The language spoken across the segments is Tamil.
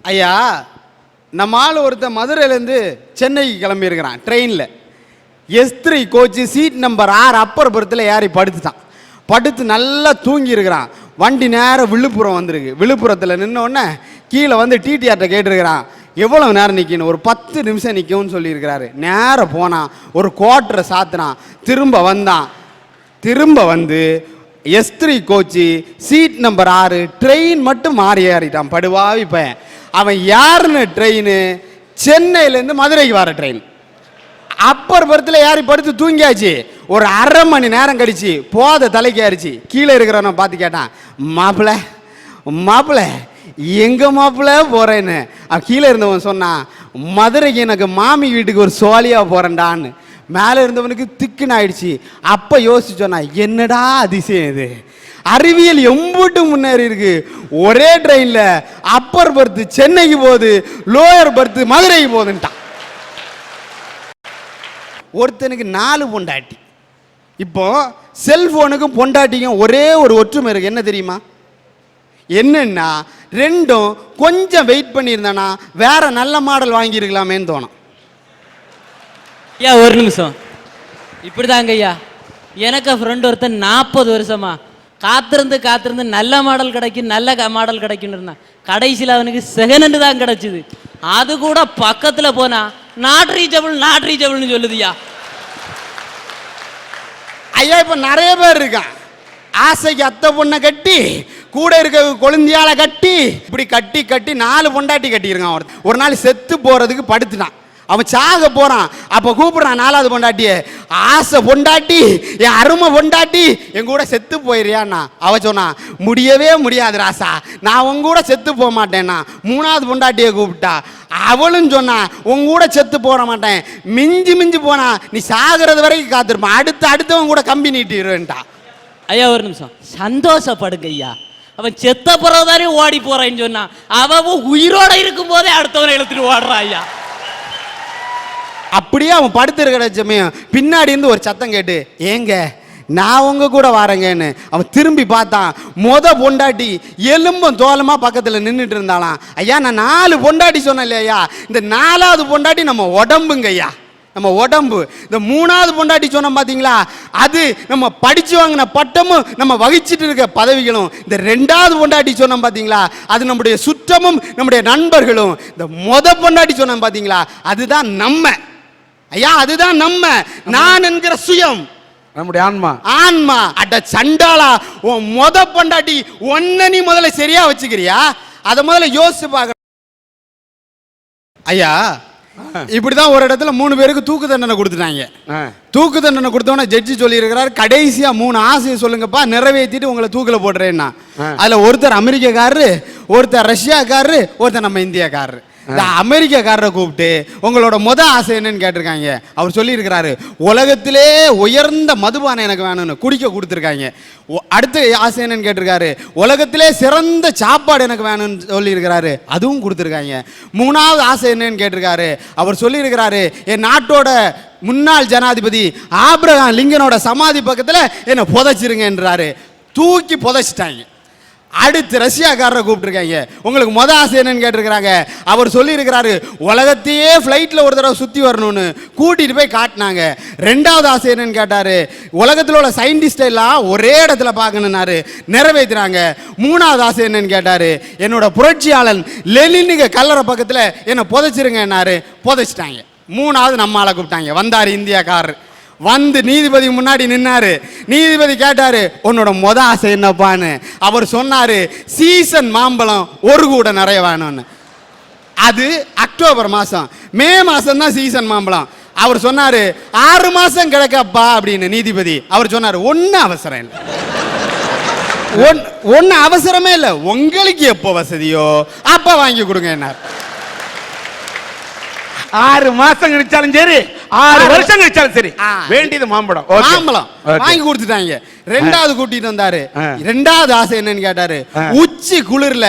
ஐயா, நம்ம ஆள் ஒருத்தன் மதுரையிலேருந்து சென்னைக்கு கிளம்பியிருக்கிறான் ட்ரெயினில். S3 coach seat number 6 upper பர்த்தில் ஏறி படுத்துட்டான். படுத்து நல்லா தூங்கி இருக்கிறான். வண்டி நேரம் விழுப்புரம் வந்திருக்கு. விழுப்புரத்தில் நின்னோடனே கீழே வந்து டிடிஆர்ட்ட கேட்டிருக்கிறான், எவ்வளோ நேரம் நிற்கணும்? ஒரு 10 நிமிஷம் நிற்கும்னு சொல்லியிருக்கிறாரு. நேரம் போனான், ஒரு குவார்ட்டரை சாத்தினான், திரும்ப வந்தான். திரும்ப வந்து S3 coach seat number 6 train மட்டும் மாறி ஏறிட்டான். படுவாவி பையன். அவன் யாருன்னு ட்ரெயின் சென்னையிலேருந்து மதுரைக்கு வர ட்ரெயின். அப்பர் பர்த்தில் ஏறி படுத்து தூங்கியாச்சு. ஒரு அரை மணி நேரம் கழிச்சு போத தலைக்கு ஏறிச்சு. கீழே இருக்கிறவனை பார்த்து கேட்டான், மாப்பிள்ள மாப்பிள்ள எங்க மாப்பிள்ள போறேன்னு. அவன் கீழே இருந்தவன் சொன்னான், மதுரைக்கு எனக்கு மாமி வீட்டுக்கு ஒரு சோழியா போறேன்டான்னு. மேலே இருந்தவனுக்கு திக்குன்னு ஆயிடுச்சு. அப்போ யோசிச்சு சொன்னா, என்னடா அதிசயம் இது, அறிவியல் எம்பூட்டு முன்னேறி இருக்கு. ஒரே ட்ரெயின்ல அப்பர் பர்த் சென்னைக்கு போகுது, லோயர் பர்த் மதுரைக்கு போகுதுன்ட்டான். ஒருத்தனுக்கு 4 பொண்டாட்டி. இப்போ செல்போனுக்கும் பொண்டாட்டிக்கும் ஒரே ஒரு ஒற்றுமை இருக்கு. என்ன தெரியுமா? என்னன்னா ரெண்டும் கொஞ்சம் வெயிட் பண்ணியிருந்தானா வேற நல்ல மாடல் வாங்கியிருக்கலாமேன்னு தோணும். ஐயா ஒரு நிமிஷம், இப்படிதாங்க ஐயா. எனக்கு ஃப்ரெண்ட் ஒருத்தன் 40 வருஷமா காத்திருந்து நல்ல மாடல் கிடைக்கும் நல்ல மாடல் கிடைக்குன்னு இருந்தான். கடைசியில் அவனுக்கு செகண்ட் தான் கிடைச்சிது. அது கூட பக்கத்தில் போனா நாட் ரீச்சபிள்னு சொல்லுதுயா. ஐயா இப்போ நிறைய பேர் இருக்கான், ஆசைக்கு அத்தை பொண்ணை கட்டி கூட இருக்க கொழுந்தியால கட்டி இப்படி கட்டி 4 பொண்டாட்டி கட்டியிருக்கான். ஒரு நாள் செத்து போறதுக்கு படுத்துட்டான். அவன் சாக போறான். அப்ப கூப்பிடுறான் 4வது பொண்டாட்டிய, ஆசை பொண்டாட்டி, என் அருமை பொண்டாட்டி, என் கூட செத்து போயிறியான்னா. அவ சொன்னா, முடியவே முடியாது ராசா, நான் உங்க கூட செத்து போக மாட்டேன்னா. 3வது பொண்டாட்டியை கூப்பிட்டா. அவளும் சொன்னா, உங்க கூட செத்து போட மாட்டேன், மிஞ்சி போனா நீ சாகிறது வரைக்கும் காத்திருப்பான், அடுத்தவன் கூட கம்பி நீட்டிடுவேன்ட்டா. ஐயா ஒரு நிமிஷம், சந்தோஷப்படுங்க ஐயா. அவன் செத்த பிறகுதானே ஓடி போறான்னு சொன்னான். அவன் உயிரோட இருக்கும் போதே அடுத்தவனை இழுத்துட்டு ஓடுறான் ஐயா. அப்படியே அவன் படுத்திருக்கிற சமயம் பின்னாடி இருந்து ஒரு சத்தம் கேட்டு, ஏங்க நான் உங்க கூட வரேங்கன்னு. அவன் திரும்பி பார்த்தான். பொண்டாட்டி எலும்பும் தோலமா பக்கத்தில் நின்றுட்டு இருந்தாலாம். ஐயா நான் 4 பொண்டாட்டி சொன்னேன் இல்லையா, இந்த 4வது பொண்டாட்டி நம்ம உடம்புங்க ஐயா, நம்ம உடம்பு. இந்த 3வது பொண்டாட்டி சொன்னோம் பார்த்தீங்களா, அது நம்ம படிச்சு வாங்கின பட்டமும் நம்ம வகிச்சிட்டு இருக்க பதவிகளும். இந்த 2வது பொண்டாட்டி சொன்னோம் பார்த்தீங்களா, அது நம்முடைய சுற்றமும் நம்முடைய நண்பர்களும். இந்த பொண்டாட்டி சொன்னோம் பார்த்தீங்களா, அதுதான் நம்ம ஐயா, அதுதான் நம்ம. நான் என்கிற சுயம், நம்முடைய ஆன்மா. அட சண்டாளா, உன் பொண்டாட்டி ஒன்ன நீ முதல்ல சரியா வச்சுக்கிறியா? அதை முதல்ல யோசிச்சு பார்க்க. ஐயா இப்படிதான் ஒரு இடத்துல 3 பேருக்கு தூக்கு தண்டனை கொடுத்துட்டாங்க. தூக்கு தண்டனை கொடுத்தோன்னா ஜட்ஜி சொல்லி இருக்கிறார், கடைசியா 3 ஆசையை சொல்லுங்கப்பா, நிறைவேற்றிட்டு உங்களை தூக்கில போடுறேன்னா. அதுல ஒருத்தர் அமெரிக்காக்காரரு, ஒருத்தர் ரஷ்யாக்காரரு, ஒருத்தர் நம்ம இந்தியாக்காரரு. இந்த அமெரிக்காக்காரரை கூப்பிட்டு உங்களோட ஆசை என்னன்னு கேட்டிருக்காங்க. அவர் சொல்லி இருக்கிறாரு, உலகத்திலே உயர்ந்த மதுபானம் எனக்கு வேணும்னு குடிக்க கொடுத்துருக்காங்க. அடுத்த ஆசை என்னன்னு கேட்டிருக்காரு, உலகத்திலே சிறந்த சாப்பாடு எனக்கு வேணும்னு சொல்லி இருக்கிறாரு, அதுவும் கொடுத்துருக்காங்க. 3வது ஆசை என்னன்னு கேட்டிருக்காரு. அவர் சொல்லி இருக்கிறாரு, என் நாட்டோட முன்னாள் ஜனாதிபதி ஆபிரகாம் லிங்கனோட சமாதி பக்கத்தில் என்னை புதைச்சிருங்கன்றாரு. தூக்கி புதைச்சிட்டாங்க. அடுத்து ரஷ்யாக்காரரை கூப்பிட்டுருக்காங்க, உங்களுக்கு ஆசை என்னன்னு கேட்டிருக்கிறாங்க. அவர் சொல்லி இருக்கிறாரு, உலகத்தையே ஃப்ளைட்டில் ஒரு தடவை சுற்றி வரணும்னு கூட்டிகிட்டு போய் காட்டினாங்க. 2வது ஆசை என்னன்னு கேட்டார், உலகத்தில் உள்ள சயின்டிஸ்ட் எல்லாம் ஒரே இடத்துல பார்க்கணுன்னாரு, நிறைவேற்றினாங்க. 3வது ஆசை என்னன்னு கேட்டார், என்னோட புரட்சியாளன் லெனினுக்கு கல்லறை பக்கத்தில் என்னை புதைச்சிருங்கன்னாரு, புதைச்சிட்டாங்க. 3வது நம்ம ஆளை கூப்பிட்டாங்க. வந்தார் இந்தியாக்காரர், வந்து நீதிபதி முன்னாடி நின்னாரு. நீதிபதி கேட்டாரு, உன்னோட ஆசை என்னப்பான்னு. அவர் சொன்னாரு, சீசன் மாம்பழம் ஒரு கூட நிறைய வேணும்னு. அது அக்டோபர் மாசம், மே மாசம் தான் சீசன் மாம்பழம். அவர் சொன்னாரு, 6 மாசம் கிடைக்கப்பா அப்படின்னு. நீதிபதி அவர் சொன்னாரு, ஒன்னும் அவசரம் இல்லை, ஒன்னும் அவசரமே இல்லை, உங்களுக்கு எப்போ வசதியோ அப்ப வாங்கி கொடுங்க என்ன. 6 மாசம் கழிச்சாலும் சரி, 6 வருஷம் கழிச்சாலும் சரி, வேண்டியது மாம்பழம் வாங்கி கொடுத்துட்டாங்க. 2வது கூட்டிட்டு வந்தாரு. 2வது ஆசை என்னன்னு கேட்டாரு, உச்சி குளிர்ல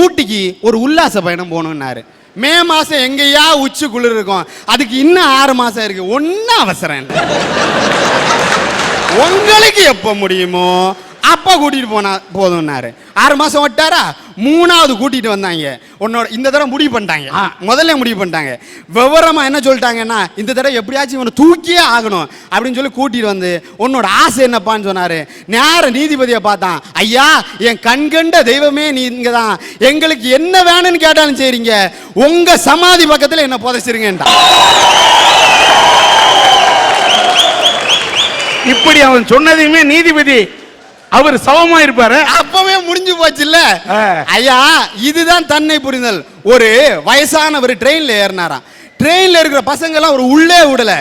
ஊட்டிக்கு ஒரு உல்லாச பயணம் போகணும்னாரு. மே மாசம் எங்கயா உச்சி குளிர் இருக்கும், அதுக்கு இன்னும் 6 மாசம் இருக்கு, ஒன்னும் அவசரம் இல்லை, உங்களுக்கு எப்ப முடியுமோ அப்பா கூட்டிட்டு போனா போதும்னாரு. 6 மாசம் விட்டாரா, 3வது கூட்டிட்டு வந்தாங்க. உன்னோட இந்த தடவை முடிவு பண்ணிட்டாங்க, முதல்ல முடிவு பண்ணிட்டாங்க. விவரமா என்ன சொல்லிட்டாங்கன்னா, இந்த தடவை எப்படியாச்சும் இவனை தூக்கியே ஆகணும் அப்படின்னு சொல்லி கூட்டிட்டு வந்து, உன்னோட ஆசை என்னப்பான்னு சொன்னாரு. நேர நீதிபதியை பார்த்தான். ஐயா, என் கண்கண்ட தெய்வமே நீங்க தான், எங்களுக்கு என்ன வேணும்னு கேட்டாலும் சரிங்க, உங்க சமாதி பக்கத்துல என்ன புதைச்சிருங்கன்டா. இப்படி அவன் சொன்னதையுமே நீதிபதி அவர் சவமா இருப்பாரு. அப்பவே முடிஞ்சு போச்சு இல்ல ஐயா. இதுதான் தன்னை புரிதல். ஒரு வயசானவர் ட்ரெயின்ல ஏறினாராம். ட்ரெயின்ல இருக்கிற பசங்க எல்லாம் ஒரு உள்ளே விடல,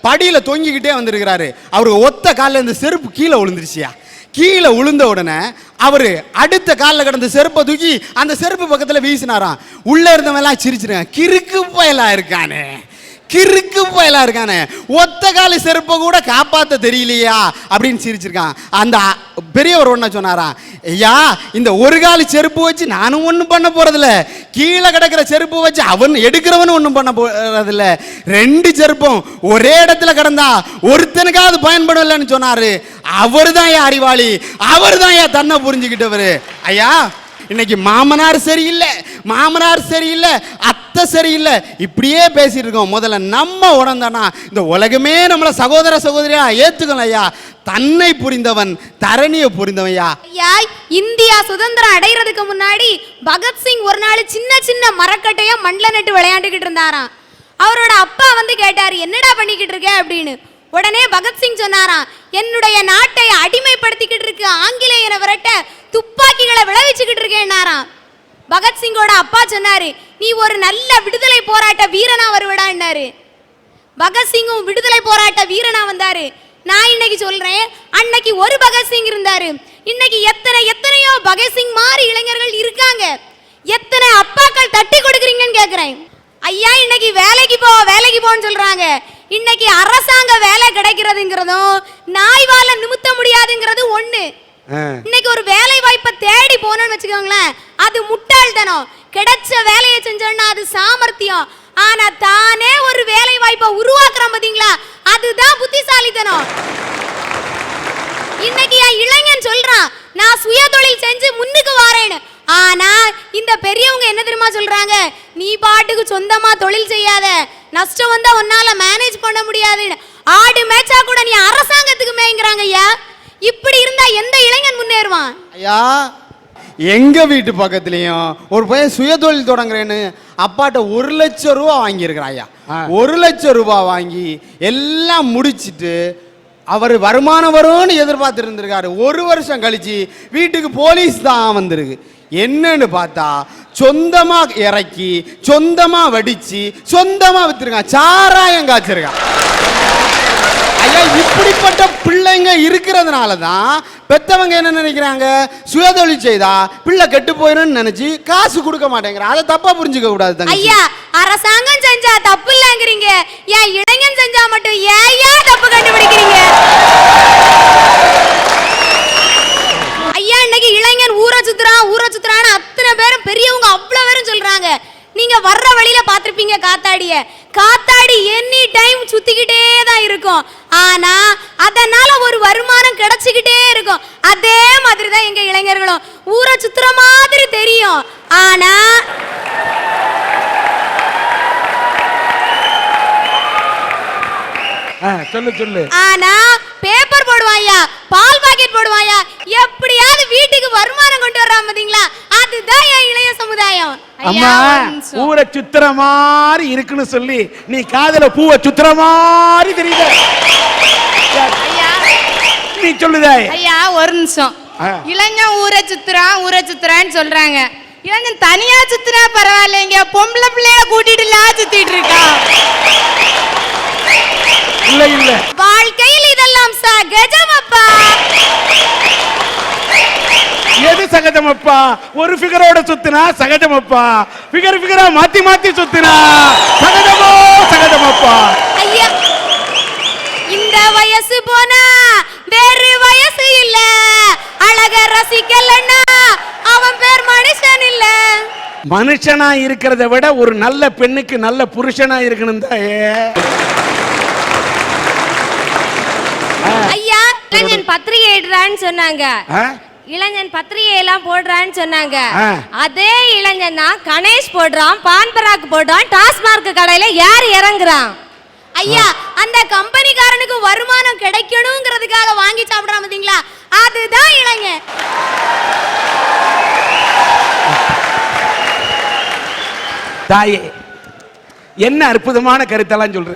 படியில தொங்கிக்கிட்டே வந்திருக்கிறாரு. அவருக்கு ஒத்த காலில் இந்த செருப்பு கீழே விழுந்துருச்சியா. கீழே விழுந்த உடனே அவரு அடுத்த காலில் கிடந்த செருப்பை தூக்கி அந்த செருப்பு பக்கத்துல வீசினாராம். உள்ள இருந்தவெல்லாம் சிரிச்சிருக்காங்க, கிறுக்கு பயலா இருக்கானே, கிறுக்கு பயலா இருக்கானே, ஒத்த கால செருப்பை கூட காப்பாத்த தெரியலையா அப்படின்னு சிரிச்சிருக்கான். அந்த பெரியவர் ஒன்ன சொன்னாராம், ஐயா, இந்த ஒரு கால செருப்பு வச்சு நானும் ஒன்றும் பண்ண போறதில்ல, கீழே கிடக்கிற செருப்பு வச்சு அவன் எடுக்கிறவனும் ஒன்றும் பண்ண போறதில்ல, 2 செருப்பும் ஒரே இடத்துல கிடந்தா ஒருத்தனுக்காவது பயன்படலன்னு சொன்னாரு. அவர் தான் ஏன் அறிவாளி, அவர் தான் ஏன் தன்னை புரிஞ்சுக்கிட்டவர். ஐயா, இன்னைக்கு மாமனார் சரியில்லை, மாமனார் சரியில்லை, அத்தை சரியில்லை, இப்படியே பேசிட்டு இருக்கோம். முதல்ல நம்ம உணர்ந்தானா இந்த உலகமே நம்மள சகோதர சகோதரியா ஏத்துக்கணும். ஐயா, தன்னை புரிந்தவன் தரணியை புரிந்தவன். ஐயா, இந்தியா சுதந்திரம் அடைகிறதுக்கு முன்னாடி பகத்சிங் ஒரு நாள் சின்ன சின்ன மரக்கட்டைய மண்ணில் நட்டு விளையாண்டுக்கிட்டு இருந்தாராம். அவரோட அப்பா வந்து கேட்டாரு, என்னடா பண்ணிக்கிட்டு இருக்க அப்படின்னு. உடனே பகத்சிங் சொன்னாராம், என்னுடைய நாட்டை அடிமைப்படுத்திக்கிட்டு இருக்கு ஆங்கிலேயரை விரட்ட துப்பாக்கிகளை விளைவிச்சுக்கிட்டு இருக்கேன்னாராம். பகத்சிங்கோட அப்பா சொன்னாரு, நீ ஒரு நல்ல விடுதலை போராட்ட வீரனா வருவடான்னாரு. பகத்சிங்கும் விடுதலை போராட்ட வீரனா வந்தாரு. நான் இன்னைக்கு சொல்றேன், அன்னைக்கு ஒரு பகத்சிங் இருந்தாரு, இன்னைக்கு எத்தனையோ பகத்சிங் மாதிரி இளைஞர்கள் இருக்காங்க. எத்தனை அப்பாக்கள் தட்டி கொடுக்குறீங்கன்னு கேக்குறேன். ஐயா, இன்னைக்கு வேலைக்கு போன்னு சொல்றாங்க. இன்னைக்கு அரசாங்க வேலை கிடைக்கிறதுங்கிறதும் நாய்வால நிமித்த முடியாதுங்கிறது ஒண்ணு. இன்னைக்கு ஒரு வேலை வாய்ப்பை தேடி போனோம்னு வச்சுக்கோங்களேன், அது முட்டாள்தனம். கிடைச்ச வேலையை செஞ்சோம்னா அது சாமர்த்தியம். ஆனா தானே ஒரு வேலை வாய்ப்பை உருவாக்குறோம் பாத்தீங்களா, அதுதான் புத்திசாலித்தனம். இன்னைக்கு என் இளைஞன் சொல்றான், நான் சுய தொழில் செஞ்சு முன்னுக்கு வாரேன்னு. ஆனா இந்த பெரியவங்க என்ன தெரியுமா சொல்றாங்க, நீ பாட்டுக்கு சொந்தமா தொழில் செய்யாத, நஷ்டம் வந்தா உன்னால மேனேஜ் பண்ண முடியாதுன்னு. ஆடு மேய்ச்சா கூட நீ அரசாங்கத்துக்கு மேய்ங்கிறாங்க. ஐயா, இப்படி இருந்தா எந்த இளைஞன் முன்னேறுவான்? ஐயா, எங்க வீட்டு பக்கத்துலயும் ஒரு பையன் சுயதொழில் தொடங்குறேன்னு அப்பாட்ட 1 லட்சம் ரூபா வாங்கியிருக்கிறான். ஐயா, 1 லட்சம் ரூபாய் வாங்கி எல்லாம் முடிச்சிட்டு அவர் வருமானம் வரும்னு எதிர்பார்த்து இருந்திருக்காரு. 1 வருஷம் கழிச்சு வீட்டுக்கு போலீஸ் தான் வந்திருக்கு. என்னன்னு பார்த்தா சொந்தமா இறக்கி சொந்தமா வடிச்சு சொந்தமா வித்துருக்கான், சாராயம் காய்ச்சிருக்கான். ஐயா, இப்படிப்பட்ட பிள்ளைங்க இருக்கிறதுனால தான் பெத்தவங்க என்ன நினைக்கிறாங்க, சுயதொழில் செய்தா பிள்ளை கெட்டு போயிடும் நினைச்சு காசு கொடுக்க மாட்டேங்கிற. அதை தப்பா புரிஞ்சுக்க கூடாது. ஐயா, அரசாங்கம் செஞ்சா தப்பு இல்லங்கிறீங்க, ஏன் இளைஞன் செஞ்சா மட்டும் ஏன் தப்பு கண்டுபிடிக்கிறீங்க? ஐயா, இன்னைக்கு இளைஞன் ஊரை சுத்துறான்னு அத்தனை பேரும் பெரியவங்க அவ்வளவு பேரும் சொல்றாங்க. நீங்க வர்ற வழியில பாத்திருப்பீங்க காத்தாடி எனி டைம் சுத்திக்கிட்டே தான் இருக்கும். ஆனா அதனால ஒரு வருமானம் கிடைச்சிக்கிட்டே இருக்கும். அதே மாதிரி தான் எங்க இளைஞர்களும் ஊரை சுத்துற மாதிரி தெரியும். ஆனா சொல்லு. ஆனா பேப்பர் போடுவாயா, பால் பாக்கெட் போடுவாயா, எப்படியாவது வீட்டுக்கு வருமானம் கொண்டு வர்றான் பாத்தீங்களா, அதுதான் என் இளைய சமுதாயம். அம்மா, ஊரை சுத்துற மாதிரி இருக்குன்னு சொல்லி நீ காதல பூவை சுத்துற மாதிரி தெரியுது. நீ சொல்லுதே. ஐயா, ஒரு நிமிஷம். இளைஞன் ஊரை சுத்துறான்னு சொல்றாங்க. இளைஞன் தனியா சுத்துனா பரவாயில்லைங்க, பொம்பளை பிள்ளைய கூட்டிட்டுலாம் சுத்திட்டு இருக்கான். இல்ல வாழ்க்கையில் இதெல்லாம் சகஜமப்பா. எது சகஜமப்பா? ஒரு ஃபிகரோட சுத்தினா சகஜமப்பா, ஃபிகரா மாத்தி சுத்தினா சகஜமப்பா. ஐயா, இந்த வயசு போனா வேறு வயசு இல்ல, அழக ரசிக்கலன்னா அவன் பேர் மனுஷன் இல்ல. மனுஷனா இருக்கிறத விட ஒரு நல்ல பெண்ணுக்கு நல்ல புருஷனா இருக்கணும் தான். ஐயா, இளைஞன் பத்திரிகை இடுறான்னு சொன்னாங்க. ஆ? இளைஞன் பத்திரிகை எல்லாம் போடுறான்னு சொன்னாங்க. ஆ. அதே இளைஞன் தான் கணேஷ் போடுறான், பான்பராக் போடுறான், டாஸ்மார்க் கடையில யார் இறங்குறான்? ஐயா அந்த கம்பெனிக்காரனுக்கு வருமானம் கிடைக்கணுங்கிறதுக்காக வாங்கி சாப்பிடுறான் பாத்தீங்களா, அதுதான் இளைஞன். தாயே, என்ன அற்புதமான கருத்தெல்லாம் சொல்ற.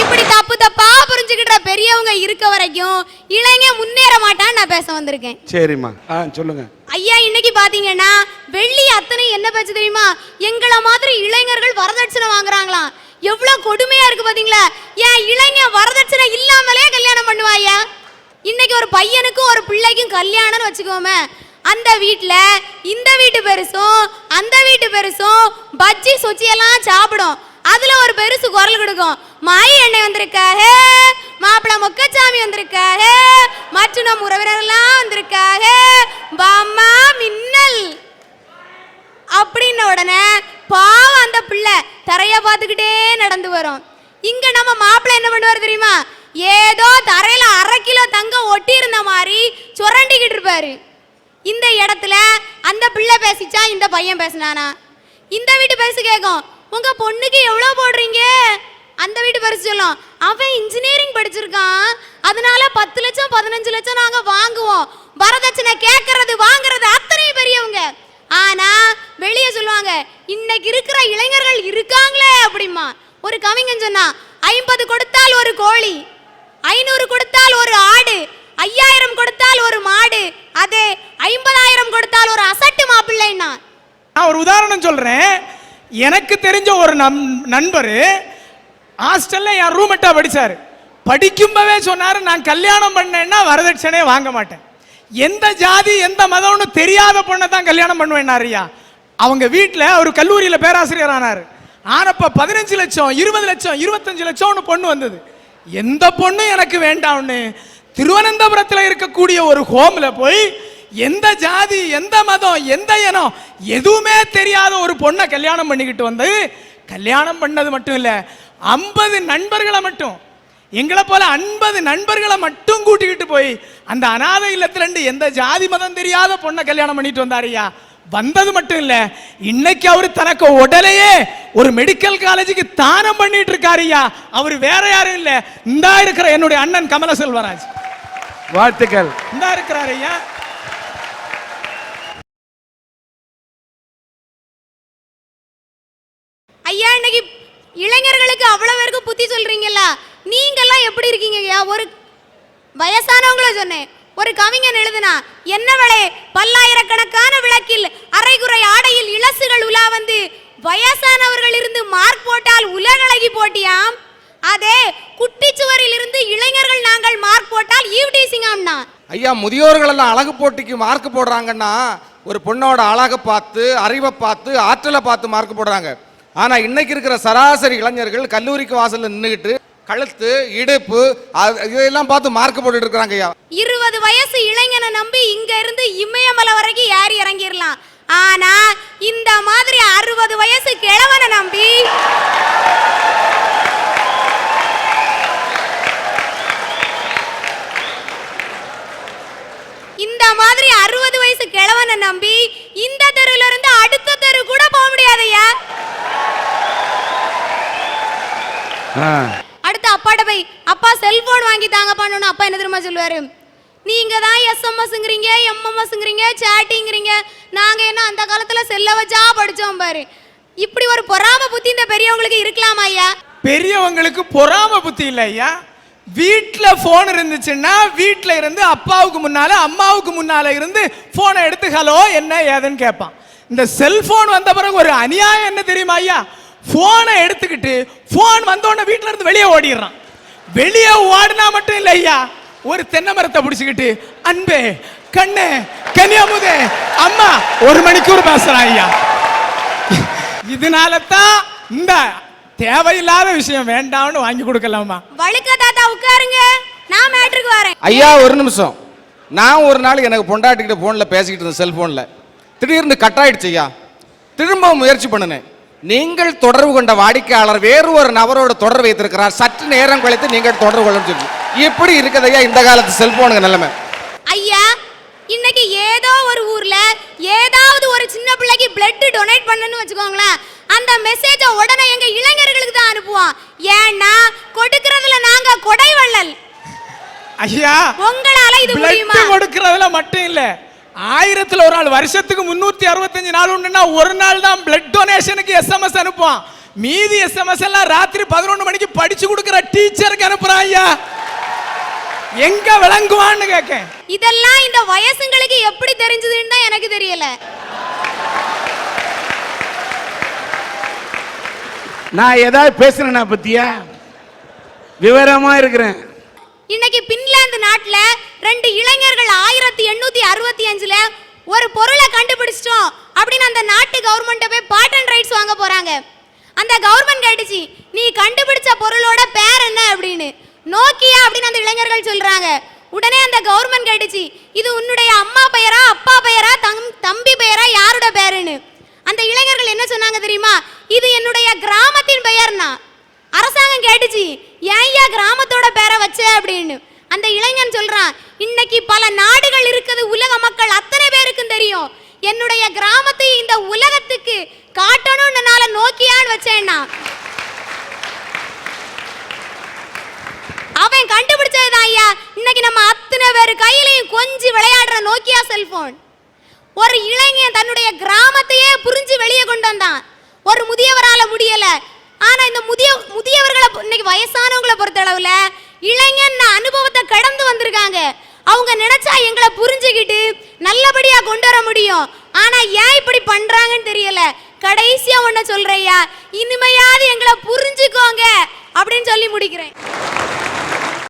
இப்படி தப்பு தப்பா புரிஞ்சுக்கிட்ட பெரியவங்க இருக்க வரைக்கும் இளைஞன் முன்னேற மாட்டான்னு நான் பேச வந்திருக்கேன். சரிம்மா, சொல்லுங்க. ஐயா இன்னைக்கு பாத்தீங்கன்னா வெள்ளி அத்தனை என்ன பேச்சு தெரியுமா, எங்கள மாதிரி இளைஞர்கள் வரதட்சணை வாங்குறாங்களாம். எவ்வளவு கொடுமையா இருக்கு பாத்தீங்களா. ஏன் இளைஞன் வரதட்சணை இல்லாமலே கல்யாணம் பண்ணுவாயா? இன்னைக்கு ஒரு பையனுக்கும் ஒரு பிள்ளைக்கும் கல்யாணம்னு வச்சுக்கோமே, அந்த வீட்டுல இந்த வீட்டு பெருசும் அந்த வீட்டு பெருசும் பஜ்ஜி சொச்சி எல்லாம் சாப்பிடும். அதுல ஒரு பெருசு குரல் கொடுக்கும், மாயி எண்ணெய் வந்திருக்காக, மாப்பிள்ள மொக்கச்சாமி வந்திருக்காக, மற்றும் நம் உறவினர் எல்லாம் வந்திருக்காக, பாம்மா மின்னல் அப்படின்ன உடனே பாவம் அந்த பிள்ளை தரைய பார்த்துக்கிட்டே நடந்து வரும். இங்க நம்ம மாப்பிள்ளை என்ன பண்ணுவார் தெரியுமா, ஏதோ தரையில 1/2 கிலோ தங்கம் ஒட்டி இருந்த மாதிரி சுரண்டிக்கிட்டு இருப்பாரு. இந்த இடத்துல அந்த பிள்ளை பேசிச்சா, இந்த பையன் பேசினானா? இந்த வீட்டு பெருசு கேட்கும், உங்க பொண்ணுக்கு எவ்வளவு போடுறீங்க? அந்த வீட்டு பெருசு சொல்லும், அவன் இன்ஜினியரிங் படிச்சிருக்கான், அதனால 10 லட்சம் 15 லட்சம் நாங்க வாங்குவோம். வரதட்சணை கேட்கறது வாங்குறது அத்தனை பெரியவங்க. ஆனா வெளியே சொல்லுவாங்க, இன்னைக்கு இருக்கிற இளைஞர்கள் இருக்காங்களே அப்படிமா. ஒரு கவிஞன் சொன்னா, 50 கொடுத்தால் ஒரு கோழி, 500 கொடுத்தால் ஒரு ஆடு, 5000 கொடுத்தால் ஒரு மாடு, அதே 50,000 கொடுத்தால் ஒரு அசட்டு மாப்பிள்ளைன்னா. நான் ஒரு உதாரணம் சொல்றேன். எனக்கு தெரிஞ்ச ஒரு நண்பர் ஹாஸ்டல்ல என் ரூம்மேட்டா படிச்சாரு. படிக்கும்போதே சொன்னாரு, நான் கல்யாணம் பண்ணேன்னா வரதட்சணையே வாங்க மாட்டேன், எந்த ஜாதி எந்த மதம்னு தெரியாத பொண்ணை தான் கல்யாணம் பண்ணுவேன்னாரியா. அவங்க வீட்டில் அவர் கல்லூரியில் பேராசிரியர் ஆனார். ஆனப்ப 15 லட்சம் 20 லட்சம் 25 லட்சம்னு பொண்ணு வந்தது. எந்த பொண்ணு எனக்கு வேண்டாம்னு திருவனந்தபுரத்தில் இருக்கக்கூடிய ஒரு ஹோம்ல போய் எந்த ஜாதி எந்த மதம் எந்த இனம் எதுவுமே தெரியாத ஒரு பொண்ணை கல்யாணம் பண்ணிக்கிட்டு வந்து, கல்யாணம் பண்ணது மட்டும் இல்லை, 50 நண்பர்களை மட்டும், எங்களை போல 50 நண்பர்களை மட்டும் கூட்டிக்கிட்டு போய் அந்த அநாதை இல்லத்துல இருந்து எந்த ஜாதி மதம் தெரியாத பொண்ணை கல்யாணம் பண்ணிட்டு வந்தாருயா. வந்தது மட்டும் இல்ல, இன்னைக்கு அவரு தனக்கு உடலையே ஒரு மெடிக்கல் காலேஜுக்கு தானம் பண்ணிட்டு இருக்காருயா. அவர் வேற யாரும் இல்ல, இந்தா இருக்கிற என்னுடைய அண்ணன் கமல செல்வராஜ். வாழ்த்துக்கள். இந்தா இருக்கிறாரு ஐயா. ஐயா இன்னைக்கு இளைஞர்களுக்கு அவ்வளவு பேருக்கு புத்தி சொல்றீங்கல்ல, நீங்கெல்லாம் எப்படி இருக்கீங்க? ஒரு வயசானவங்கள சொன்னேன். ஒரு கவிஞன் எழுதுனா, என்னவளே பல்லாயிரக்கணக்கான விளக்கில் அரைகுறை ஆடையில் இளசுகள் உலா வந்து வயசானவர்கள் இருந்து மார்க் போட்டால் உலகளகி போட்டியாம், அதே குட்டிச்சுவரில் இருந்து இளைஞர்கள் நாங்கள் மார்க் போட்டால் ஈவ்டீசிங்காம்னா. ஐயா, முதியோர்கள் எல்லாம் அழகு போட்டிக்கு மார்க் போடுறாங்கன்னா ஒரு பொண்ணோட அழகை பார்த்து அறிவை பார்த்து ஆற்றலை பார்த்து மார்க் போடுறாங்க. ஆனா இன்னைக்கு இருக்கிற சராசரி இளைஞர்கள் கல்லூரிக்கு வாசல்ல நின்றுகிட்டு கழுத்து இடுப்பு இதெல்லாம் பார்த்து மார்க் போட்டுட்டு இருக்காங்க ஐயா. 20 வயசு இளைஞனை நம்பி இங்க இருந்து இமயமலை வரைக்கும் ஏறி இறங்கிடலாம். ஆனா இந்த மாதிரி 60 வயசு கிழவனை நம்பி இந்த மாதிரி 60 வயசு கிழவனை நம்பி இந்த தெருல இருந்து அடுத்த தெரு கூட போக முடியாதையா. அடுத்து அப்பாட்ட போய், அப்பா செல்போன் வாங்கி தாங்க பண்ணணும். அப்பா என்ன தெரியுமா சொல்லுவாரு, நீங்க தான் SMS-ங்கிறீங்க MMS-ங்கிறீங்க சேட்டிங்கிறீங்க, நாங்க என்ன அந்த காலத்துல செல்ல வச்சா படிச்சோம் பாரு. இப்படி ஒரு பொறாம புத்தி இந்த பெரியவங்களுக்கு இருக்கலாமா ஐயா? பெரியவங்களுக்கு பொறாம புத்தி இல்லை ஐயா. வீட்டுல போன் இருந்துச்சுன்னா வீட்டுல இருந்து அப்பாவுக்கு முன்னால அம்மாவுக்கு முன்னால இருந்து போனை எடுத்து ஹலோ என்ன ஏதுன்னு கேட்பான். இந்த செல்போன் வந்த பிறகு ஒரு அநியாயம் என்ன தெரியுமா ஐயா, போனை எடுத்துக்கிட்டு போன் வந்தோடனே வீட்டுல இருந்து வெளியே ஓடிடுறான். வெளியே ஓடினா மட்டும் இல்லை ஐயா, ஒரு தென்னை மரத்தை பிடிச்சுக்கிட்டு அன்பே கண்ணே கன்னியாமுதே அம்மா 1 மணிக்கூர் பேசுறான் ஐயா. இதனால தான் இந்த தேவையில்லாத விஷயம் வேண்டாம்னு வாங்கி கொடுக்கலாமா. வழுக்க தாத்தா உட்காருங்க, நான் மேட்ருக்கு வரேன். ஐயா ஒரு நிமிஷம், நான் ஒரு நாள் எனக்கு பொண்டாட்டிக்கிட்ட போன்ல பேசிக்கிட்டு இருந்தேன், செல்போன்ல திடீர்னு கட் ஆயிடுச்சு ஐயா. திரும்ப முயற்சி பண்ணினேன். நீங்கள் தொடர்பு கொண்ட வாடிக்கையாளர் வேறு ஒரு நபரோட தொடர்பு வைத்திருக்கிறார், சற்று நேரம் கழித்து நீங்கள் தொடர்பு கொள்ள சொல்லி இப்படி இருக்குதையா இந்த காலத்து செல்போனுங்க நிலைமை. ஐயா இன்னைக்கு ஏதோ ஒரு ஊர்ல ஏதாவது ஒரு சின்ன பிள்ளைக்கு பிளட் டொனேட் பண்ணனும்னு வச்சுக்கோங்களேன், அந்த மெசேஜை உடனே எங்க இளைஞர்களுக்கு தான் அனுப்புவோம். ஏன்னா கொடுக்கறதுல நாங்க கொடைவள்ளல். ஐயா உங்களால இது முடியுமா? கொடுக்கறதுல மட்டும் இல்ல, 1000ல் ஒரு நாள், வருஷத்துக்கு 365 நாள் உண்டுன்னா ஒரு நாள் தான் பிளட் டொனேஷனுக்கு எஸ்எம்எஸ் அனுப்புவோம். மீதி எஸ்எம்எஸ் எல்லாம் ராத்திரி 11 மணிக்கு படிச்சு கொடுக்கிற டீச்சருக்கு அனுப்புறான். ஐயா எங்க விளங்குவான்னு கேட்க. இதெல்லாம் இந்த வயசுங்களுக்கு எப்படி தெரிஞ்சதுன்னு தான் எனக்கு தெரியல. நான் ஏதாவது பேசுறேன்னா பத்தியா விவரமா இருக்கிறேன். இன்னைக்கு பின்லாந்து நாட்டுல 2 இளைஞர்கள் 1865ல ஒரு பொருளை கண்டுபிடிச்சிட்டோம் அப்படின்னு அந்த நாட்டு கவர்மெண்ட்ட போய் பாட்டன் ரைட்ஸ் வாங்க போறாங்க. அந்த கவர்மெண்ட் கேட்டுச்சு, நீ கண்டுபிடிச்ச பொருளோட பேர் என்ன அப்படின்னு. நோக்கியா அப்படின்னு அந்த இளைஞர்கள் சொல்றாங்க. உடனே அந்த கவர்மெண்ட் கேட்டுச்சு, இது உன்னுடைய அம்மா பெயரா, அப்பா பெயரா, தம்பி பெயரா, யாரோட பேருன்னு. அந்த இளைஞர்கள் என்ன சொன்னாங்க தெரியுமா? இது என்னுடைய கிராமத்தின் பெயர்னா. அரசாங்கம் கேட்டுச்சு, ஏன்யா கிராமத்தோட பேரை வச்ச அப்படின்னு. அந்த இளைஞன் சொல்றான், இன்னைக்கு பல நாடுகள் இருக்குது, உலக மக்கள் அத்தனை பேருக்கும் தெரியும், என்னுடைய கிராமத்தை இந்த உலகத்துக்கு காட்டணும்னால நோக்கியான்னு வச்சேன்னா. அவன் கண்டுபிடிச்சதுதான் ஐயா இன்னைக்கு நம்ம அத்தனை பேர் கையிலையும் கொஞ்சி விளையாடுற நோக்கியா செல்போன். ஒரு இளைஞன் தன்னுடைய கிராமத்தையே புரிஞ்சு வெளியே கொண்டு வந்தான். ஒரு முதியவரால முடியல. ஆனா இந்த முதியவர்களை இன்னைக்கு வயசானவங்களை பொறுத்தளவுல இளைஞன் அனுபவத்தை கடந்து வந்திருக்காங்க. அவங்க நினைச்சா எங்களை புரிஞ்சுக்கிட்டு நல்லபடியா கொண்டு வர முடியும். ஆனா ஏன் இப்படி பண்றாங்கன்னு தெரியல. கடைசியா ஒன்ன சொல்றையா, இனிமையாவது எங்களை புரிஞ்சுக்கோங்க அப்படின்னு சொல்லி முடிக்கிறேன்.